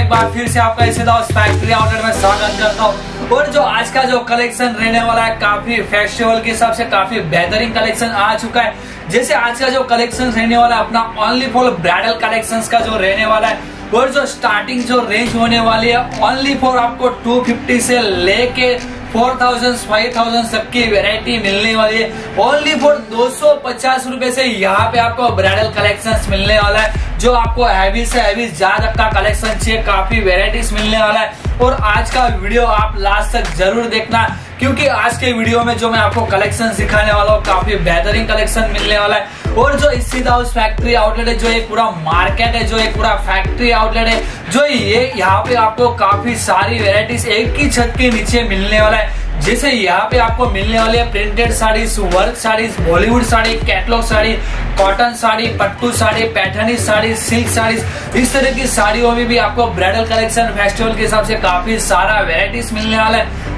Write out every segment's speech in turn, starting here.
एक बार फिर से आपका इसी दाउस फैक्ट्री आउटलेट में स्वागत करता हूँ। और जो आज का जो कलेक्शन रहने वाला है काफी फेस्टिवल के हिसाब से काफी बेहतरीन कलेक्शन आ चुका है। जैसे आज का जो कलेक्शन रहने वाला है अपना ओनली फॉर ब्राइडल कलेक्शंस का जो रहने वाला है और जो स्टार्टिंग जो रेंज होने वाली है ओनली फॉर आपको 250 से लेके 4000 5000 सबकी वैरायटी मिलने वाली है। ओनली फॉर 250 रुपए से यहाँ पे आपको ब्राइडल कलेक्शंस मिलने वाला है। जो आपको हैवी से हैवी ज्यादा का कलेक्शन चाहिए काफी वैरायटीज मिलने वाला है। और आज का वीडियो आप लास्ट तक जरूर देखना क्योंकि आज के वीडियो में जो मैं आपको कलेक्शन सिखाने वाला हूँ काफी बेहतरीन कलेक्शन मिलने वाला है। और जो इसी दाउस फैक्ट्री आउटलेट है जो एक पूरा मार्केट है जो एक पूरा फैक्ट्री आउटलेट है जो ये यहाँ पे आपको काफी सारी वेराइटीज एक ही छत के नीचे मिलने वाला है। जैसे यहाँ पे आपको मिलने वाली है printed saris, work saris, Bollywood sari, catalogue sari, cotton sari, pattu sari, Paithani sari, silk saris, इस तरह की साड़ियों में भी आपको ब्राइडल कलेक्शन फेस्टिवल के हिसाब से काफी सारा वेराइटीज मिलने वाला है।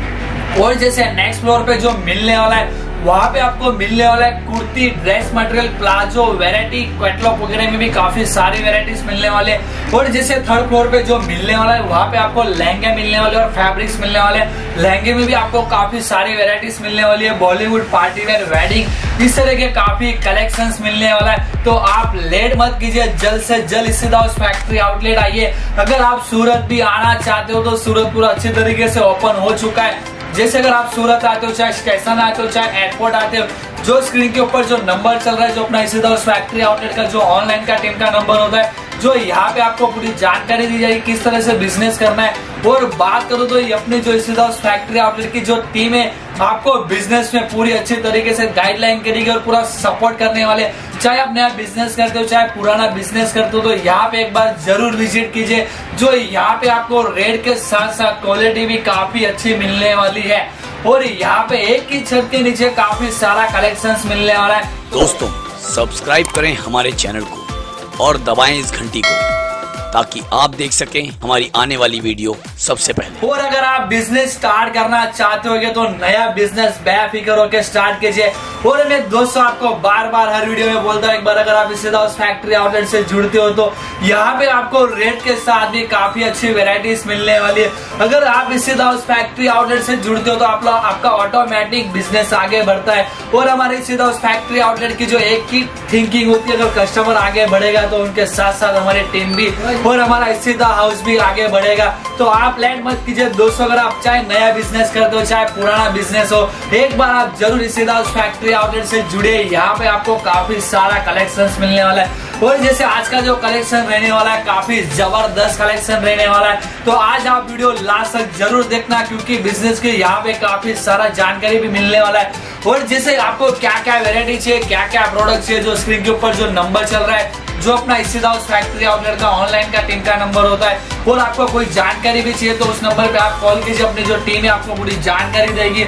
और जैसे नेक्स्ट फ्लोर पे जो मिलने वाला है वहाँ पे आपको मिलने वाला है kurti, dress material, palazzo variety, catalogue वगैरह में भी काफी सारी वैरायटीज मिलने वाले हैं। और जैसे थर्ड फ्लोर पे जो मिलने वाला है वहाँ पे आपको लहंगे मिलने वाले और फैब्रिक्स मिलने वाले हैं। लहंगे में भी आपको काफी सारी वैरायटीज मिलने वाली है, बॉलीवुड, पार्टी वेयर, वेडिंग, इस तरह के काफी कलेक्शंस मिलने वाला है। तो आप लेट मत कीजिए, जल्द से जल्द इसी दाउस फैक्ट्री आउटलेट आइए। अगर आप सूरत भी आना चाहते हो तो सूरत पूरा अच्छी तरीके से ओपन हो चुका है। जैसे अगर आप सूरत आते हो, चाहे स्टेशन आते हो, चाहे एयरपोर्ट आते हो, जो स्क्रीन के ऊपर जो नंबर चल रहा है जो अपना इसी दाउस फैक्ट्री आउटलेट का जो ऑनलाइन का टीम का नंबर होता है जो यहाँ पे आपको पूरी जानकारी दी जाएगी किस तरह से बिजनेस करना है। और बात करूँ तो ये अपनी जो इसी दाउस फैक्ट्री आउटलेट की जो टीम है आपको बिजनेस में पूरी अच्छी तरीके से गाइडलाइन करेगी और पूरा सपोर्ट करने वाले। चाहे आप नया बिजनेस करते हो चाहे पुराना बिजनेस करते हो तो यहाँ पे एक बार जरूर विजिट कीजिए। जो यहाँ पे आपको रेट के साथ साथ क्वालिटी भी काफी अच्छी मिलने वाली है। और यहाँ पे एक ही छत के नीचे काफी सारा कलेक्शंस मिलने वाला है। दोस्तों सब्सक्राइब करें हमारे चैनल को और दबाएं इस घंटी को ताकि आप देख सकें हमारी आने वाली वीडियो सबसे पहले। और अगर आप बिजनेस स्टार्ट करना चाहते होगे तो नया बिजनेस बेफिक्र होकर स्टार्ट कीजिए। और मैं दोस्तों आपको बार बार हर वीडियो में बोलता हूँ एक बार अगर आप इसी दाउस फैक्ट्री आउटलेट से जुड़ते हो तो यहाँ पे आपको रेट के साथ भी काफी अच्छी वेराइटीज मिलने वाली है। अगर आप इसी दाउस फैक्ट्री आउटलेट से जुड़ते हो तो आपका ऑटोमेटिक बिजनेस आगे बढ़ता है। और हमारे इसी दाउस फैक्ट्री आउटलेट की जो एक ही थिंकिंग होती है अगर कस्टमर आगे बढ़ेगा तो उनके साथ साथ हमारी टीम भी और हमारा इसी दा हाउस भी आगे बढ़ेगा। तो आप लेट मत कीजिए दोस्तों, अगर आप चाहे नया बिजनेस करते हो चाहे पुराना बिजनेस हो एक बार आप जरूर इसी दाउस फैक्ट्री आउटलेट से जुड़े। यहाँ पे आपको काफी सारा कलेक्शंस मिलने वाला है। और जैसे आज का जो कलेक्शन रहने वाला है काफी जबरदस्त कलेक्शन रहने वाला है। तो आज आप वीडियो लास्ट तक जरूर देखना क्योंकि बिजनेस के यहाँ पे काफी सारा जानकारी भी मिलने वाला है। और जैसे आपको क्या क्या वेरायटी चाहिए, क्या क्या प्रोडक्ट चाहिए, जो स्क्रीन के ऊपर जो नंबर चल रहा है जो अपना इसी दाउस फैक्ट्री आउटलेट का ऑनलाइन का टीम का नंबर होता है। और आपको कोई जानकारी भी चाहिए तो उस नंबर पे आप कॉल कीजिए, अपनी जो टीम है आपको पूरी जानकारी देगी।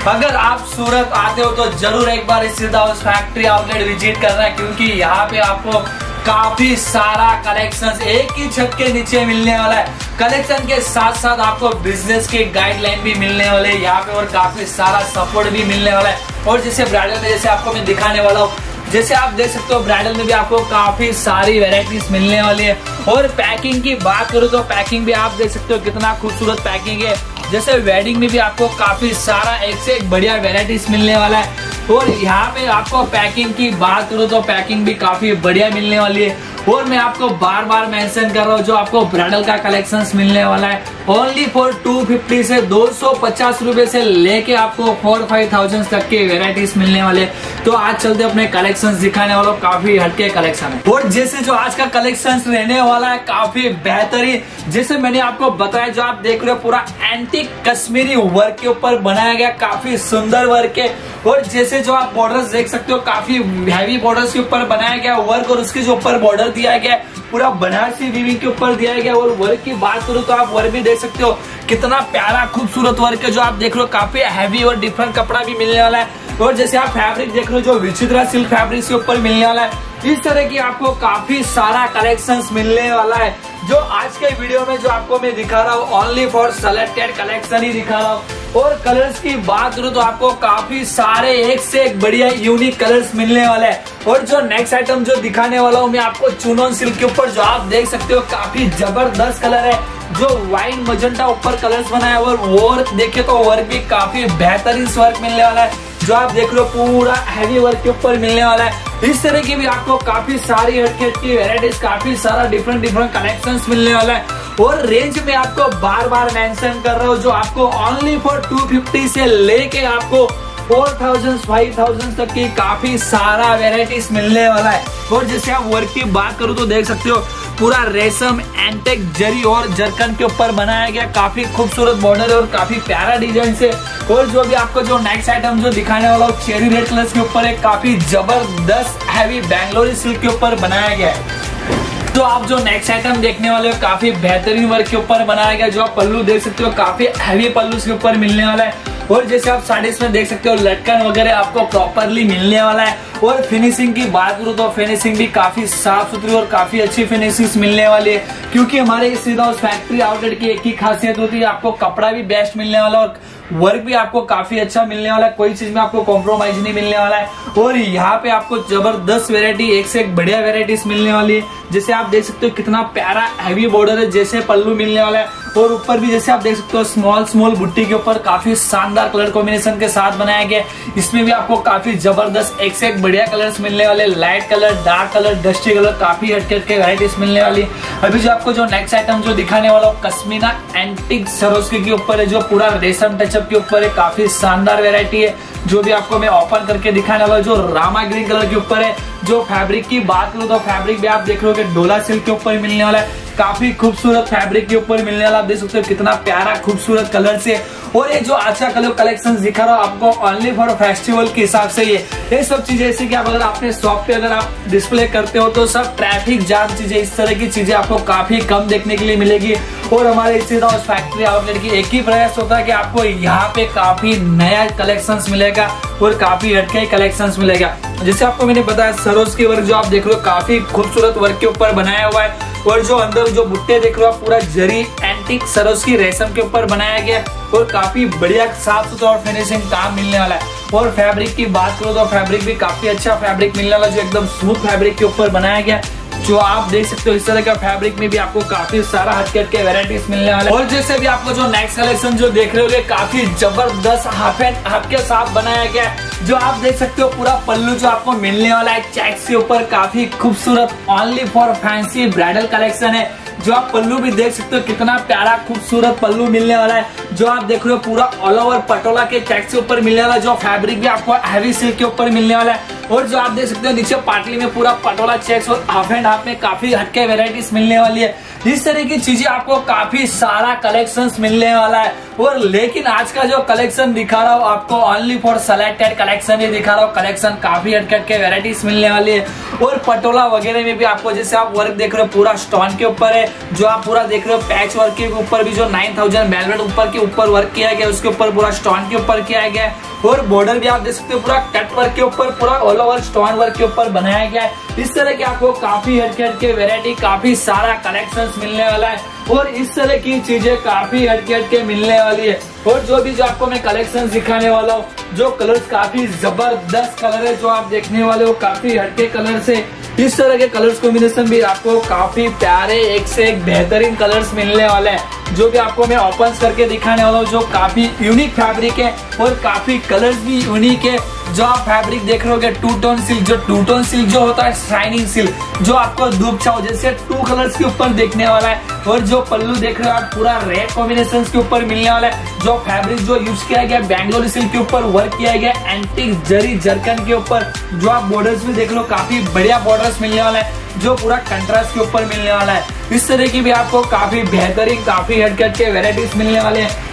अगर आप सूरत आते हो तो जरूर एक बार इसी दाउस फैक्ट्री आउटलेट विजिट करना है क्योंकि यहाँ पे आपको काफी सारा कलेक्शंस एक ही छत के नीचे मिलने वाला है। कलेक्शन के साथ साथ आपको बिजनेस के गाइडलाइन भी मिलने वाले हैं यहाँ पे और काफी सारा सपोर्ट भी मिलने वाला है। और जैसे ब्राइडल में जैसे आपको मैं दिखाने वाला हूँ जैसे आप देख सकते हो ब्राइडल में भी आपको काफी सारी वेराइटीज मिलने वाली है। और पैकिंग की बात करूँ तो पैकिंग भी आप देख सकते हो कितना खूबसूरत पैकिंग है। जैसे वेडिंग में भी आपको काफी सारा एक से एक बढ़िया वेराइटीज मिलने वाला है। और यहाँ पे आपको पैकिंग की बात करूँ तो पैकिंग भी काफी बढ़िया मिलने वाली है। और मैं आपको बार बार मेंशन कर रहा हूँ जो आपको ब्राइडल का कलेक्शंस मिलने वाला है ओनली फॉर 250 से 250 रुपए से लेके आपको 4-5,000 तक के वेराइटीज मिलने वाले। तो आज चलते अपने कलेक्शंस दिखाने वालों काफी हटके कलेक्शन है। और जैसे जो आज का कलेक्शंस रहने वाला है काफी बेहतरीन, जैसे मैंने आपको बताया जो आप देख रहे हो पूरा एंटीक कश्मीरी वर्क के ऊपर बनाया गया काफी सुंदर वर्क है। और जैसे जो आप बॉर्डर्स देख सकते हो काफी हैवी बॉर्डर्स के ऊपर बनाया गया वर्क और उसके जो ऊपर बॉर्डर दिया गया पूरा बनारसी वीविंग के ऊपर दिया गया। और वर्क की बात करूँ तो आप वर्क भी देख सकते हो कितना प्यारा खूबसूरत वर्क है जो आप देख रहे हो काफी हैवी और डिफरेंट कपड़ा भी मिलने वाला है। और जैसे आप फैब्रिक देख रहे हो जो विचित्रा सिल्क फैब्रिक के ऊपर मिलने वाला है। इस तरह की आपको काफी सारा कलेक्शंस मिलने वाला है। जो आज के वीडियो में जो आपको मैं दिखा रहा हूँ ओनली फॉर सेलेक्टेड कलेक्शन ही दिखा रहा हूँ। और कलर्स की बात करूं तो आपको काफी सारे एक से एक बढ़िया यूनिक कलर्स मिलने वाले हैं। और जो नेक्स्ट आइटम जो दिखाने वाला हूं मैं आपको चूनन सिल्क के ऊपर, जो आप देख सकते हो काफी जबरदस्त कलर है, जो वाइन मजेंटा ऊपर कलर्स बनाया और वर्क देखिए तो वर्क भी काफी बेहतरीन वर्क मिलने वाला है, जो आप देख रहे हो पूरा हैवी वर्क के ऊपर मिलने वाला है। इस तरह की भी आपको काफी सारी हटके की वेराइटीज, काफी सारा डिफरेंट कलेक्शंस मिलने वाला है। और रेंज में आपको बार बार मेंशन कर रहा हूँ, जो आपको ओनली फॉर 250 से लेके आपको 4000 5000 तक की काफी सारा वेराइटीज मिलने वाला है। और जैसे आप वर्क की बात करूँ तो देख सकते हो पूरा रेशम, एंटेक, जरी और जरकन के ऊपर बनाया गया, काफी खूबसूरत बॉर्डर और काफी प्यारा डिजाइन से। और जो भी आपको जो नेक्स्ट आइटम जो दिखाने वाला हूँ चेरी रेड कलर के ऊपर एक काफी जबरदस्त हैवी बैंगलोरी सिल्क के ऊपर बनाया गया है। तो आप जो नेक्स्ट आइटम देखने वाले हो काफी बेहतरीन वर्क के ऊपर बनाया गया, जो आप पल्लू देख सकते हो काफी हैवी पल्लू के ऊपर मिलने वाला है। और जैसे आप साड़ीज में देख सकते हो लटकन वगैरह आपको प्रॉपरली मिलने वाला है। और फिनिशिंग की बात करूं तो फिनिशिंग भी काफी साफ सुथरी और काफी अच्छी फिनिशिंग मिलने वाली है, क्योंकि हमारे इस सीधा उस फैक्ट्री आउटलेट की एक ही खासियत होती है, आपको कपड़ा भी बेस्ट मिलने वाला और वर्क भी आपको काफी अच्छा मिलने वाला है, कोई चीज में आपको कॉम्प्रोमाइज नहीं मिलने वाला है। और यहाँ पे आपको जबरदस्त वेरायटी, एक से एक बढ़िया वेराइटीज मिलने वाली है। जैसे आप देख सकते हो कितना प्यारा हैवी बॉर्डर है, जैसे पल्लू मिलने वाला है। और ऊपर भी जैसे आप देख सकते हो स्मॉल बुट्टी के ऊपर काफी शानदार कलर कॉम्बिनेशन के साथ बनाया गया। इसमें भी आपको काफी जबरदस्त एक से एक बढ़िया कलर्स मिलने वाले, light colour, dark colour, dusty colour, काफी हटके हटके वेराइटीज मिलने वाली। अभी जो आपको जो नेक्स्ट आइटम जो दिखाने वाला हूँ कश्मीना एंटिक सरोस्की के ऊपर है, जो पूरा रेशम टचअप के ऊपर है, काफी शानदार वेरायटी है। जो भी आपको मैं ओपन करके दिखाने वाला हूँ, जो रामा ग्रीन कलर के ऊपर है। जो फैब्रिक की बात करूँ तो फैब्रिक भी आप देख रहे हो डोला सिल्क के ऊपर मिलने वाला है, काफी खूबसूरत फैब्रिक के ऊपर मिलने वाला। आप देख सकते हो कितना प्यारा खूबसूरत कलर से। और ये जो अच्छा कलर कलेक्शन दिखा रहा हूँ आपको ओनली फॉर फेस्टिवल के हिसाब से ये सब चीजें, जैसे कि आप अगर अपने शॉप पे अगर आप डिस्प्ले करते हो तो सब ट्रैफिक जाम चीजें, इस तरह की चीजें आपको काफी कम देखने के लिए मिलेगी। और हमारे सीधा उस फैक्ट्री आउटलेट की एक ही प्रयास होता है कि आपको यहाँ पे काफी नया कलेक्शंस मिलेगा और काफी हटके कलेक्शंस मिलेगा। जैसे आपको मैंने बताया सरोज की वर्क जो आप देख रहे हो काफी खूबसूरत वर्क के ऊपर बनाया हुआ है। और जो अंदर जो बुट्टे देख रहे हो पूरा जरी एंटिक सरोज की रेशम के ऊपर बनाया गया और काफी बढ़िया साफ सुथरा और फिनिशिंग काम मिलने वाला है। और फैब्रिक की बात करो तो फैब्रिक भी काफी अच्छा फैब्रिक मिलने वाला, जो एकदम स्मूथ फैब्रिक के ऊपर बनाया गया, जो आप देख सकते हो। इस तरह का फैब्रिक में भी आपको काफी सारा हटके हटके वेराइटीज मिलने वाले। और जैसे भी आपको जो नेक्स्ट कलेक्शन जो देख रहे हो काफी जबरदस्त हाफ एंड हाफ के साथ बनाया गया, जो आप देख सकते हो पूरा पल्लू जो आपको मिलने वाला है चेक्स के ऊपर, काफी खूबसूरत only for fancy bridal collection है। जो आप पल्लू भी देख सकते हो कितना प्यारा खूबसूरत पल्लू मिलने वाला है, जो आप देख रहे हो पूरा ऑल ओवर पटोला के चेक्स के ऊपर मिलने वाला, जो फैब्रिक भी आपको हैवी सिल्क के ऊपर मिलने वाला है। और जो आप देख सकते हो नीचे पाटली में पूरा पटोला चेक्स और हाफ एंड हाफ में काफी हटके वेराइटीज मिलने वाली है। इस तरह की चीजें आपको काफी सारा कलेक्शंस मिलने वाला है। और लेकिन आज का जो कलेक्शन दिखा रहा हूँ आपको ओनली फॉर सेलेक्टेड कलेक्शन ही दिखा रहा हूँ, कलेक्शन काफी हटके हटके वेराइटीज मिलने वाली है। और पटोला वगैरह में भी आपको जैसे आप वर्क देख रहे हो पूरा स्टोन के ऊपर है, जो आप पूरा देख रहे हो पैच वर्क के ऊपर भी जो 9000 वेलवेट ऊपर के ऊपर वर्क किया गया, उसके ऊपर पूरा स्टोन के ऊपर किया गया है। और बॉर्डर भी आप देख सकते हो पूरा कट वर्क के ऊपर, पूरा ऑल ओवर स्टोन वर्क के ऊपर बनाया गया है। इस तरह के आपको काफी हटके हटके वेरायटी, काफी सारा कलेक्शंस मिलने वाला है। और इस तरह की चीजें काफी हटके हटके मिलने वाली है। और जो भी जो आपको मैं कलेक्शन दिखाने वाला हूँ, जो कलर्स काफी जबरदस्त कलर है, जो आप देखने वाले हो काफी हटके कलर से। इस तरह के कलर्स कॉम्बिनेशन भी आपको काफी प्यारे एक से एक बेहतरीन कलर्स मिलने वाले हैं, जो भी आपको मैं ओपन करके दिखाने वाला हूँ, जो काफी यूनिक फैब्रिक है और काफी कलर्स भी यूनिक है। जो आप फैब्रिक देख रहे होगे टू टोन सिल्क, जो टू टोन सिल्क जो होता है शाइनिंग सिल्क, जो आपको धूप छाव जैसे 2 कलर्स के ऊपर देखने वाला है। और जो पल्लू देख रहे हो आप पूरा रेड कॉम्बिनेशन के ऊपर मिलने वाला है। जो फैब्रिक जो यूज किया गया बैंगलोरी सिल्क के ऊपर वर्क किया गया एंटिक जरी जरकन के ऊपर। जो आप बॉर्डर्स भी देख लो काफी बढ़िया बॉर्डर्स मिलने वाला है, जो पूरा कंट्रास्ट के ऊपर मिलने वाला है। इस तरह की भी आपको काफी बेहतरीन काफी हटके हटके वेराइटीज मिलने वाले हैं।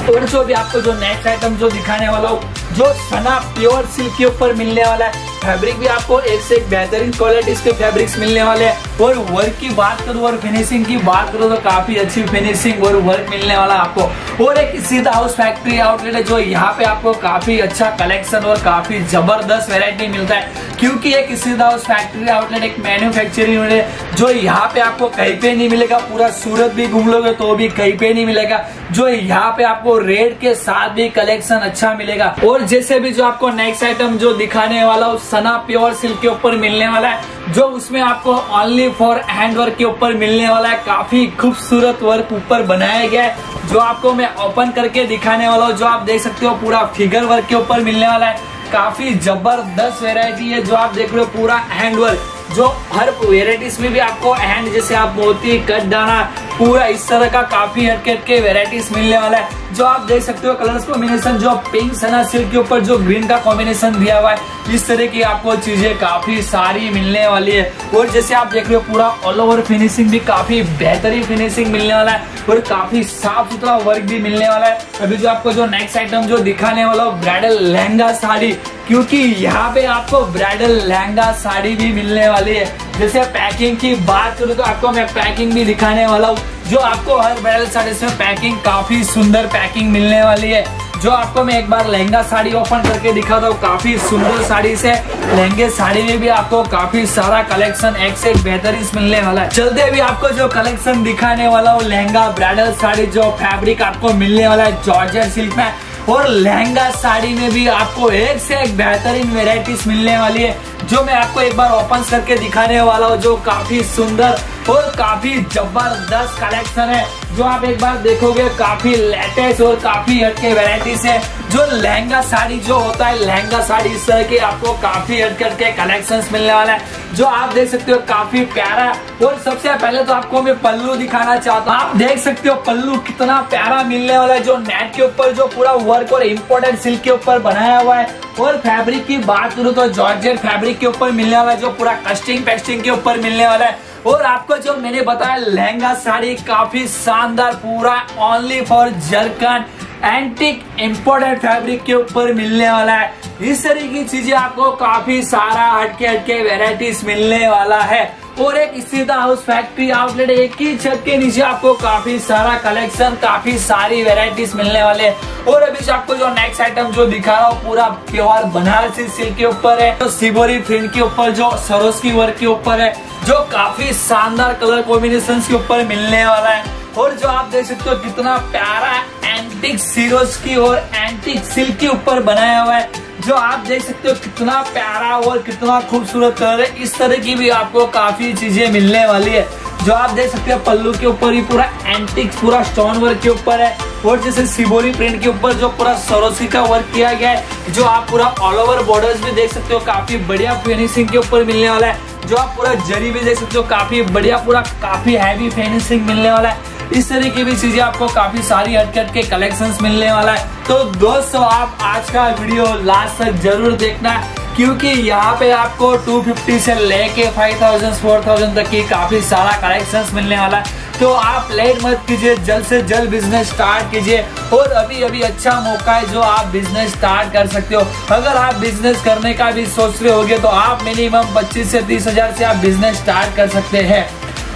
और जो भी आपको जो नेक्स्ट आइटम जो दिखाने वाला हूँ जो सना प्योर सिल्क के ऊपर मिलने वाला है। फैब्रिक भी आपको एक से एक बेहतरीन क्वालिटी के फैब्रिक्स मिलने वाले हैं। और वर्क की बात करूँ और फिनिशिंग की बात करूँ तो काफी अच्छी फिनिशिंग और वर्क मिलने वाला है आपको। और एक सीधा हाउस फैक्ट्री आउटलेट है जो यहाँ पे आपको काफी अच्छा कलेक्शन और काफी जबरदस्त वैरायटी मिलता है, क्योंकि एक सीधा हाउस फैक्ट्री आउटलेट एक मैन्युफैक्चरिंग यूनिट है जो यहाँ पे आपको कहीं पे नहीं मिलेगा। पूरा सूरत भी घूम लोगे तो भी कहीं पे नहीं मिलेगा। जो यहाँ पे आपको रेट के साथ भी कलेक्शन अच्छा मिलेगा। और जैसे भी जो आपको नेक्स्ट आइटम जो दिखाने वाला हूँ सना प्योर सिल्क के ऊपर मिलने वाला है, जो उसमें आपको ओनली फॉर हैंड वर्क के ऊपर मिलने वाला है। काफी खूबसूरत वर्क ऊपर बनाया गया है जो आपको मैं ओपन करके दिखाने वाला हूँ। जो आप देख सकते हो पूरा फिगर वर्क के ऊपर मिलने वाला है। काफी जबरदस्त वेरायटी है जो आप देख रहे हो, पूरा हैंड वर्क। जो हर वेराइटीज में भी आपको हैंड जैसे आप मोती कट दाना पूरा इस तरह का काफी हटकट के वेराइटीज मिलने वाला है। जो आप देख सकते हो कलर्स कॉम्बिनेशन, जो पिंक सना सिल्क के ऊपर जो ग्रीन का कॉम्बिनेशन दिया हुआ है, इस तरह की आपको चीजें काफी सारी मिलने वाली है। और जैसे आप देख रहे हो पूरा ऑल ओवर फिनिशिंग भी काफी बेहतरीन फिनिशिंग मिलने वाला है और काफी साफ सुथरा वर्क भी मिलने वाला है। अभी जो आपको जो नेक्स्ट आइटम जो दिखाने वाला हूँ ब्राइडल लहंगा साड़ी, क्योंकि यहाँ पे आपको ब्राइडल लहंगा साड़ी भी मिलने वाली है। जैसे पैकिंग की बात करूँ तो आपको मैं पैकिंग भी दिखाने वाला हूँ। जो आपको हर ब्राइडल साड़ी में पैकिंग काफी सुंदर पैकिंग मिलने वाली है। जो आपको मैं एक बार लहंगा साड़ी ओपन करके दिखाता हूँ। काफी सुंदर साड़ी से लहंगे साड़ी में भी आपको काफी सारा कलेक्शन एक से एक बेहतरीन मिलने वाला है। चलते भी आपको जो कलेक्शन दिखाने वाला हूँ लहंगा ब्राइडल साड़ी, जो फैब्रिक आपको मिलने वाला है जॉर्जेट सिल्क में। और लहंगा साड़ी में भी आपको एक से एक बेहतरीन वेराइटीज मिलने वाली है जो मैं आपको एक बार ओपन करके दिखाने वाला हूँ। जो काफी सुंदर और काफी जबरदस्त कलेक्शन है जो आप एक बार देखोगे, काफी लेटेस्ट और काफी हटके वेराइटीज है। जो लहंगा साड़ी जो होता है, लहंगा साड़ी इस तरह के आपको काफी हटके के कलेक्शंस मिलने वाला है जो आप देख सकते हो काफी प्यारा। और सबसे पहले तो आपको मैं पल्लू दिखाना चाहता हूँ। आप देख सकते हो पल्लू कितना प्यारा मिलने वाला है, जो नेट के ऊपर जो पूरा वर्क और इम्पोर्टेंट सिल्क के ऊपर बनाया हुआ है। और फैब्रिक की बात करूँ तो जॉर्जेट फैब्रिक के ऊपर मिलने वाला है, जो पूरा कस्टिंग पेस्टिंग के ऊपर मिलने वाला है। और आपको जो मैंने बताया लहंगा साड़ी काफी शानदार, पूरा only for zircon antique imported fabric के ऊपर मिलने वाला है। इस तरह की चीजें आपको काफी सारा हटके हटके वेराइटीज मिलने वाला है। और एक सीधा हाउस फैक्ट्री आउटलेट, एक ही छत के नीचे आपको काफी सारा कलेक्शन, काफी सारी वेराइटीज मिलने वाले। और अभी आपको जो नेक्स्ट आइटम जो दिखा रहा हूँ पूरा प्योर बनारसी सिल्क के ऊपर है, जो सिबोरी प्रिंट के ऊपर, जो सरोस्की वर्क के ऊपर है, जो काफी शानदार कलर कॉम्बिनेशन के ऊपर मिलने वाला है। और जो आप देख सकते हो कितना प्यारा एंटिक सिरोस्की और एंटिक सिल्क के ऊपर बनाया हुआ है, जो आप देख सकते हो कितना प्यारा और कितना खूबसूरत कलर है। इस तरह की भी आपको काफी चीजें मिलने वाली है। जो आप देख सकते हो पल्लू के ऊपर ही पूरा एंटिक पूरा स्टोन वर्क के ऊपर है। और जैसे सिबोरी प्रिंट के ऊपर जो पूरा सरोसी का वर्क किया गया है, जो आप पूरा ऑल ओवर बॉर्डर्स भी देख सकते हो, काफी बढ़िया फिनिशिंग के ऊपर मिलने वाला है। जो आप पूरा जरी भी देख सकते हो, काफी बढ़िया पूरा काफी हैवी फिनिशिंग मिलने वाला है। इस तरह की भी चीजें आपको काफी सारी हटकट के कलेक्शंस मिलने वाला है। तो दोस्तों आप आज का वीडियो लास्ट तक जरूर देखना, क्योंकि यहाँ पे आपको 250 से लेके 5000 4000 तक की काफी सारा कलेक्शंस मिलने वाला है। तो आप लेट मत कीजिए, जल्द से जल्द बिजनेस स्टार्ट कीजिए। और अभी अभी अच्छा मौका है जो आप बिजनेस स्टार्ट कर सकते हो। अगर आप बिजनेस करने का भी सोच रहे होगे तो आप मिनिमम 25 से 30 हजार से आप बिजनेस स्टार्ट कर सकते हैं।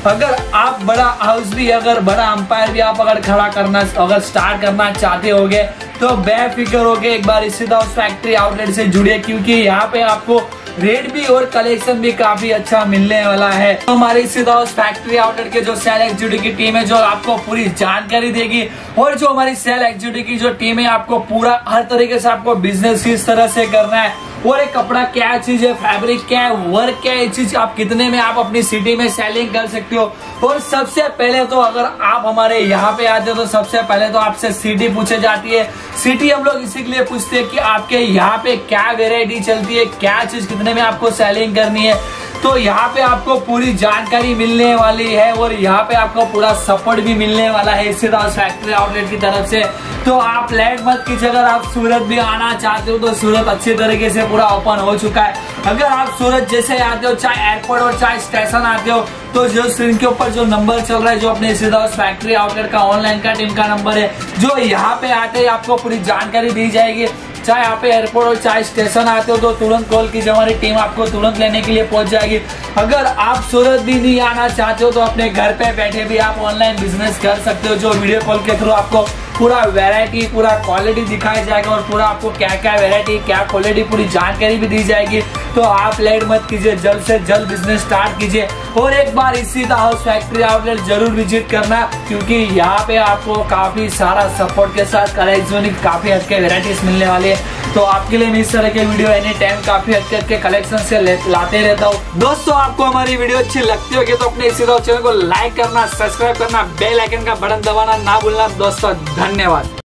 अगर आप बड़ा हाउस भी, अगर बड़ा अंपायर भी आप अगर खड़ा करना, अगर स्टार्ट करना चाहते होगे तो बेफिक्र होके एक बार सीधा हाउस फैक्ट्री आउटलेट से जुड़िए, क्योंकि यहाँ पे आपको रेट भी और कलेक्शन भी काफी अच्छा मिलने वाला है। तो हमारी सीधा हाउस फैक्ट्री आउटलेट के जो सेल एग्जीक्यूटिव की टीम है जो आपको पूरी जानकारी देगी, और जो हमारी सेल एग्जीक्यूटिव की जो टीम है आपको पूरा हर तरीके से आपको बिजनेस किस तरह से करना है, और एक कपड़ा क्या चीज है, फैब्रिक क्या है, वर्क क्या है, चीज आप कितने में आप अपनी सिटी में सेलिंग कर सकते हो। और सबसे पहले तो अगर आप हमारे यहाँ पे आते हो तो सबसे पहले तो आपसे सिटी पूछी जाती है। सिटी हम लोग इसी के लिए पूछते हैं कि आपके यहाँ पे क्या वेरायटी चलती है, क्या चीज कितने में आपको सेलिंग करनी है। तो यहाँ पे आपको पूरी जानकारी मिलने वाली है और यहाँ पे आपको पूरा सपोर्ट भी मिलने वाला है सीधा हाउस फैक्ट्री आउटलेट की तरफ से। तो आप लेट मत कीजिए, अगर आप सूरत भी आना चाहते हो तो सूरत अच्छी तरीके से पूरा ओपन हो चुका है। अगर आप सूरत जैसे आते हो, चाहे एयरपोर्ट और चाहे स्टेशन आते हो, तो जो स्क्रीन के ऊपर जो नंबर चल रहा है जो अपने सीधा हाउस फैक्ट्री आउटलेट का ऑनलाइन का टीम का नंबर है, जो यहाँ पे आते ही आपको पूरी जानकारी दी जाएगी। चाहे आप एयरपोर्ट और चाहे स्टेशन आते हो तो तुरंत कॉल कीजिए, हमारी टीम आपको तुरंत लेने के लिए पहुंच जाएगी। अगर आप सूरत भी नहीं आना चाहते हो तो अपने घर पे बैठे भी आप ऑनलाइन बिजनेस कर सकते हो, जो वीडियो कॉल के थ्रू आपको पूरा वैरायटी, पूरा क्वालिटी दिखाया जाएगा और पूरा आपको क्या क्या वैरायटी, क्या क्वालिटी, पूरी जानकारी भी दी जाएगी। तो आप लेट मत कीजिए, जल्द से जल्द बिजनेस स्टार्ट कीजिए और एक बार इसी द हाउस फैक्ट्री आउटलेट जरूर विजिट करना, क्योंकि यहाँ पे आपको काफी सारा सपोर्ट के साथ कलेक्शन, काफी हद के वेराइटीज मिलने वाले हैं। तो आपके लिए मैं इस तरह के वीडियो एनी टाइम काफी हद के कलेक्शन से लाते रहता हूँ। दोस्तों, आपको हमारी वीडियो अच्छी लगती होगी तो अपने इसी चैनल को लाइक करना, सब्सक्राइब करना, बेल आइकन का बटन दबाना ना भूलना। दोस्तों, धन्यवाद।